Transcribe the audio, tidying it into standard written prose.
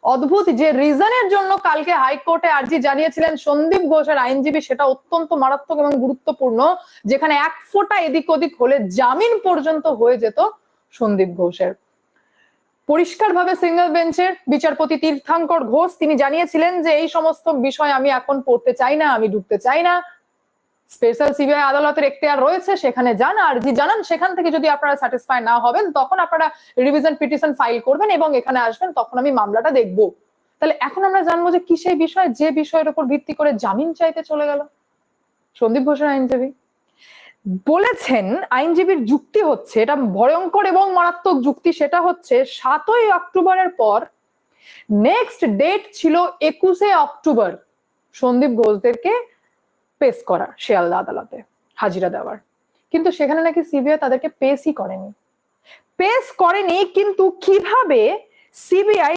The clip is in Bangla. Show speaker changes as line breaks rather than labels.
অদ্ভুত যে রিজনের জন্য কালকে হাইকোর্টে আর্জি জানিয়েছিলেন সন্দীপ ঘোষের আইনজীবী, সেটা অত্যন্ত মারাত্মক এবং গুরুত্বপূর্ণ, যেখানে এক ফোঁটা এদিক ওদিক হলে জামিন পর্যন্ত হয়ে যেত সন্দীপ ঘোষের। পরিষ্কারভাবে সিঙ্গেল বেঞ্চের বিচারপতি তীর্থঙ্কর ঘোষ তিনি জানিয়েছিলেন যে এই সমস্ত বিষয় আমি এখন পড়তে চাই না, আমি ঢুকতে চাই না। স্পেশাল সিবিআই আদালতের এখতিয়ার রয়েছে, সেখানে যান, আর্জি জানান, সেখান থেকে যদি আপনারা স্যাটিসফাই না হবেন তখন আপনারা রিভিশন পিটিশন ফাইল করবেন এবং এখানে আসবেন, তখন আমি মামলাটা দেখবো। তাহলে এখন আমরা জানবো যে কি সেই বিষয় যে বিষয়ের উপর ভিত্তি করে জামিন চাইতে চলে গেল সন্দীপ ঘোষের আইনজীবী। বলেছেন আইনজীবীর যুক্তি হচ্ছে, এটা ভয়ঙ্কর এবং মারাত্মক যুক্তি, সেটা হচ্ছে 7ই অক্টোবরের পর নেক্সট ডেট ছিল 21শে অক্টোবর সন্দীপ ঘোষদেরকে পেশ করা শিয়ালদা আদালতে হাজিরা দেওয়ার, কিন্তু সেখানে নাকি সিবিআই তাদেরকে পেশই করেনি। কিন্তু কিভাবে সিবিআই